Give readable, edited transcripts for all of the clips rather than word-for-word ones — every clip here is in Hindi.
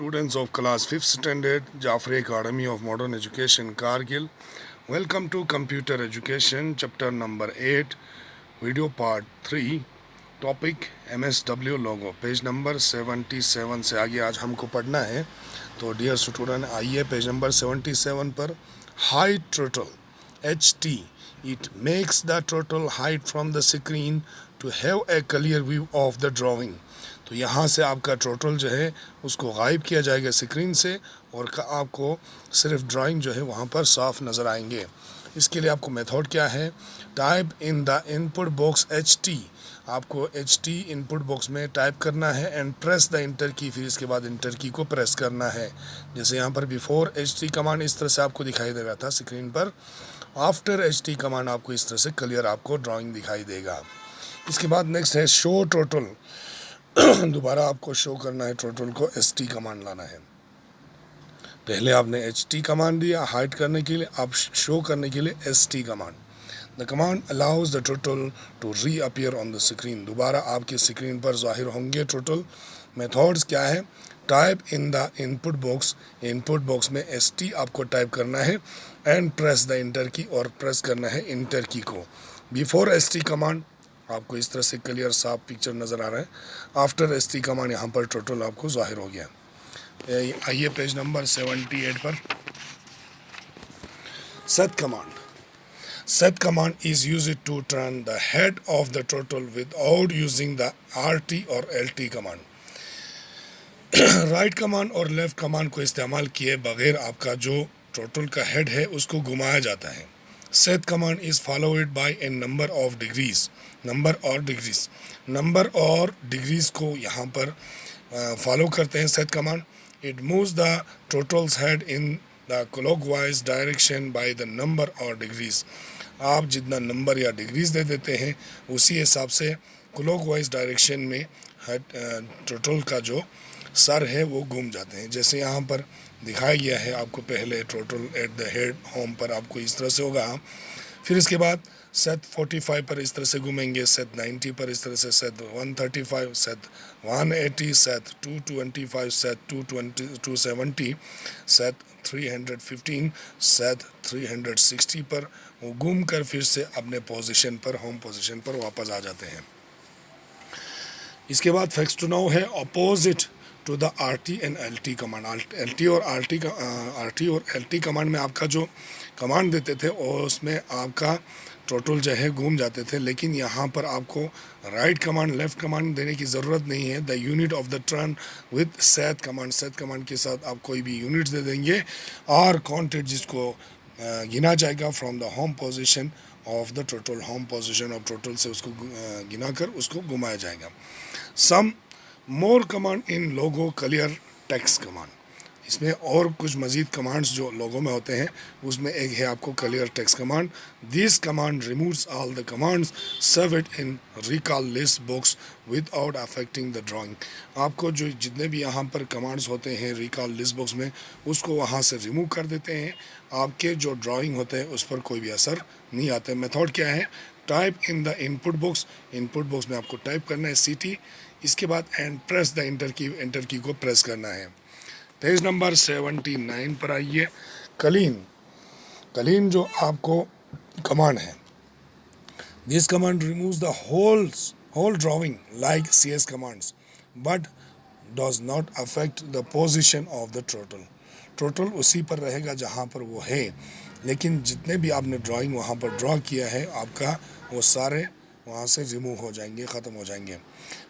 Students of class 5th standard, Jaffrey Academy of Modern Education, Kargil. Welcome to Computer Education, chapter number 8, video part 3, topic MSW logo, page number 77 से आगे आज हमको पढ़ना है. तो डियर स्टूडेंट, आइए पेज नंबर 77 पर. Hide total HT, it makes the total hide from the screen to have a clear view of the drawing. तो यहाँ से आपका टोटल जो है उसको गायब किया जाएगा स्क्रीन से और आपको सिर्फ ड्राइंग जो है वहाँ पर साफ नज़र आएंगे. इसके लिए आपको मेथड क्या है? Type in the input box HT, आपको HT इनपुट बॉक्स में टाइप करना है एंड प्रेस द इंटर की, फिर इसके बाद इंटर की को प्रेस करना है. जैसे यहाँ पर बिफोर HT कमांड इस तरह से आपको दिखाई दे रहा था स्क्रीन पर, आफ्टर HT कमांड आपको इस तरह से क्लियर आपको ड्राइंग दिखाई देगा. इसके बाद नेक्स्ट है शो टोटल. दोबारा आपको शो करना है टोटल को, ST कमांड लाना है. पहले आपने HT कमांड दिया हाइड करने के लिए, अब शो करने के लिए ST command. The command allows the total two reappear on the screen, दोबारा आपकी स्क्रीन पर जाहिर होंगे टोटल. मेथड्स क्या है? Type in the input box, input box में ST आपको टाइप करना है एंड प्रेस द इंटर की, और प्रेस करना है इंटर की को. बिफोर ST कमांड आपको इस तरह से क्लियर साफ पिक्चर नज़र आ रहा है. आफ्टर ST कमांड यहाँ पर टोटल आपको जाहिर हो गया. आइए पेज नंबर 78 पर. Set command. Set command is used to turn the head of the total without using the RT or LT command. Right command और लेफ्ट कमांड को इस्तेमाल किए बगैर आपका जो टोटल का हेड है उसको घुमाया जाता है. Set command is followed by A number of degrees, number और डिग्रीज, नंबर और डिग्रीज को यहाँ पर फॉलो करते हैं set command. It moves the totals head in the clockwise direction by the number और डिग्रीज. आप जितना नंबर या डिग्रीज दे देते हैं उसी हिसाब से क्लॉकवाइज डायरेक्शन में हेड टोटल का जो सर है वो घूम जाते हैं. जैसे यहाँ पर दिखाया गया है आपको, पहले total at the head home पर आपको इस तरह से होगा, फिर इसके बाद सेट 45 पर इस तरह से घूमेंगे, सेट 90 पर इस तरह से, set 135, set 180, set 225, set 270, set 315, set 360 पर वो घूम कर फिर से अपने पोजीशन पर, होम पोजीशन पर वापस आ जाते हैं. इसके बाद फैक्ट्स टू नो है opposite to the RT and LT command. RT और LT कमांड में आपका जो कमांड देते थे और उसमें आपका टोटल जो है घूम जाते थे, लेकिन यहाँ पर आपको राइट कमांड लेफ्ट कमांड देने की ज़रूरत नहीं है. The unit of the turn with set command, set command के साथ आप कोई भी यूनिट्स दे देंगे और काउंटेड जिसको गिना जाएगा from the home position of the total, home position of total से उसको गिना कर उसको घुमाया जाएगा. Some more command in Logo clear text command. इसमें और कुछ मज़ीद कमांड्स जो लोगों में होते हैं उसमें एक है आपको clear text command. This command removes all the commands serve it in recall list box without affecting the drawing. आपको जो जितने भी यहाँ पर कमांड्स होते हैं रिकॉल लिस्ट बॉक्स में उसको वहाँ से रिमूव कर देते हैं, आपके जो ड्राइंग होते हैं उस पर कोई भी असर नहीं आता. मेथड क्या है? Type in the input box, input box में आपको टाइप करना है CT, इसके बाद एंड प्रेस द इंटर की, इंटर की को प्रेस करना है. पेज नंबर 79 पर आइए. क्लीन. क्लीन जो आपको कमांड है, this command removes the whole drawing like CS commands but does not affect the position of the turtle. Turtle उसी पर रहेगा जहाँ पर वो है, लेकिन जितने भी आपने ड्राइंग वहाँ पर ड्रॉ किया है आपका वो सारे वहाँ से रिमूव हो जाएंगे, ख़त्म हो जाएंगे.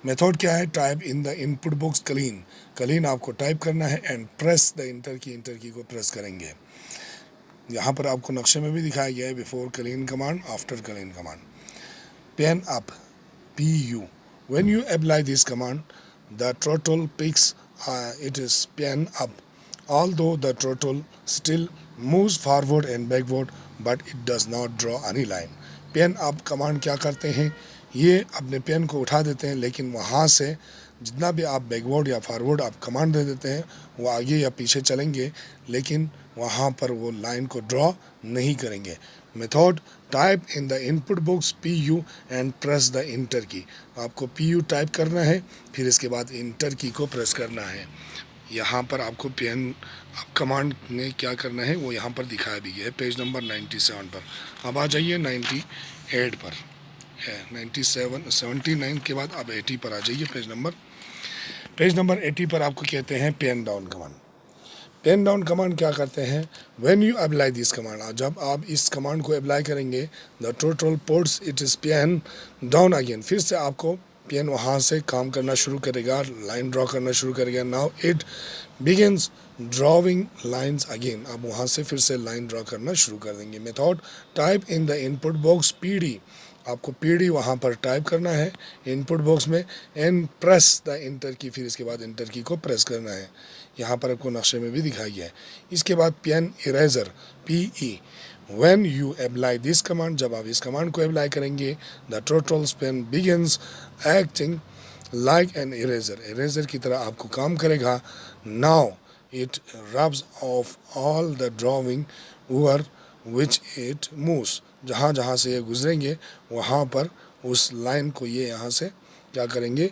मेथड क्या है? Type in the input box clean, clean आपको टाइप करना है एंड प्रेस द इंटर की को प्रेस करेंगे. यहाँ पर आपको नक्शे में भी दिखाया गया है before clean command, after clean command. Pen up PU. When you apply this command the turtle picks it is pen up although the total still moves forward and backward but it does not draw any line. Pen up command क्या करते हैं? ये अपने पेन को उठा देते हैं, लेकिन वहाँ से जितना भी आप बैकवर्ड या फॉरवर्ड आप कमांड दे देते हैं वो आगे या पीछे चलेंगे, लेकिन वहाँ पर वो लाइन को ड्रॉ नहीं करेंगे. Method type in the input box PU and press the inter की. आपको PU टाइप करना है, फिर इसके बाद इंटर की को प्रेस करना है. यहाँ पर आपको पेन अब कमांड में क्या करना है वो यहाँ पर दिखाया भी गया है पेज नंबर 97 पर। अब आ जाइए 98 पर है, 97 79 के बाद अब 80 पर आ जाइए पेज नंबर 80 पर आपको कहते हैं pen down command. Pen down command क्या करते हैं, when you apply this command, जब आप इस कमांड को अप्लाई करेंगे, the turtle puts it is pen down again, फिर से आपको पेन वहाँ से काम करना शुरू करेगा, लाइन ड्रॉ करना शुरू करेगा। Now it begins drawing lines again, आप वहाँ से फिर से लाइन ड्रॉ करना शुरू कर देंगे। Method, type in the input box PD, आपको PD वहाँ पर टाइप करना है इनपुट बॉक्स में, एंड प्रेस द इंटर की, फिर इसके बाद इंटर की को प्रेस करना है। यहाँ पर आपको नक्शे में भी दिखाया गया है। इसके बाद pen eraser PE, when you apply this command, जब आप इस कमांड को अप्लाई करेंगे, the turtle pen begins acting like an eraser, eraser की तरह आपको काम करेगा। Now it rubs off all the drawing over which it moves, जहाँ जहाँ से ये गुजरेंगे वहाँ पर उस लाइन को ये यहाँ से क्या करेंगे,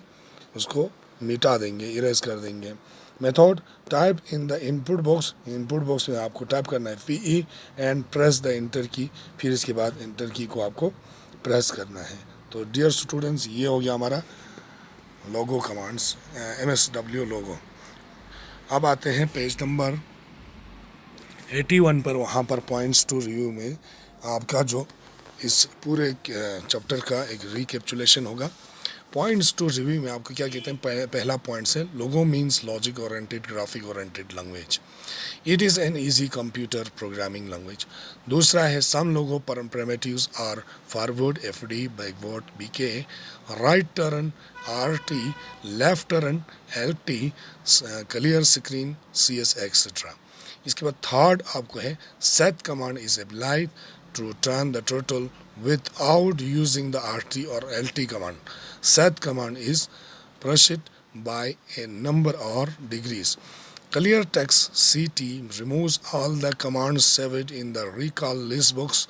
उसको मिटा देंगे, इरेज कर देंगे। Method, type in the input box, input box में आपको टाइप करना है PE and press the inter की, फिर इसके बाद इंटर की को आपको प्रेस करना है। तो डियर स्टूडेंट्स, ये हो गया हमारा लोगो कमांड्स, MSW लोगो। अब आते हैं पेज नंबर 81 पर, वहाँ पर पॉइंट्स टू रिव्यू में आपका जो इस पूरे चैप्टर का एक रिकैप्चुलेशन होगा। पॉइंट्स टू रिव्यू में आपको क्या कहते हैं, पहला पॉइंट है Logo means logic oriented graphic oriented language, it is an easy computer programming language. दूसरा है some Logo primitives are forward FD, backward BK, right turn RT, left turn LT, clear screen CS etcetera. इसके बाद थर्ड आपको है set command is applied to turn the total without using the RT or LT command. Set command is preceded by a number or degrees. Clear text CT removes all the commands saved in the recall list box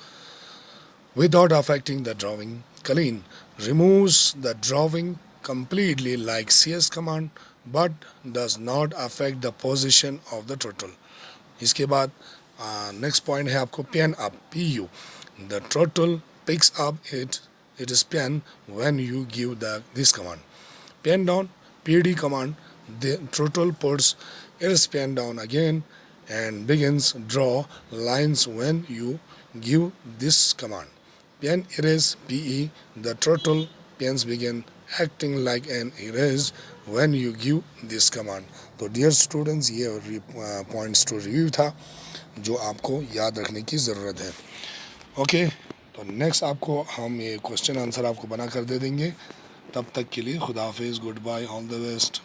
without affecting the drawing. Clean removes the drawing completely like CS command but does not affect the position of the total. इसके बाद नेक्स्ट पॉइंट है आपको pen up PU, the turtle picks up it is pen when you give this command. Pen down PD command, the total puts it is pen down again and begins draw lines when you give this command. Pen erase PE, the total pens begin acting like an erase when you give this command. तो डियर स्टूडेंट्स, ये पॉइंट्स टू रिव्यू था जो आपको याद रखने की ज़रूरत है। ओके, तो नेक्स्ट आपको हम ये क्वेश्चन आंसर आपको बना कर दे देंगे। तब तक के लिए खुदा हाफिज़, goodbye, all the best.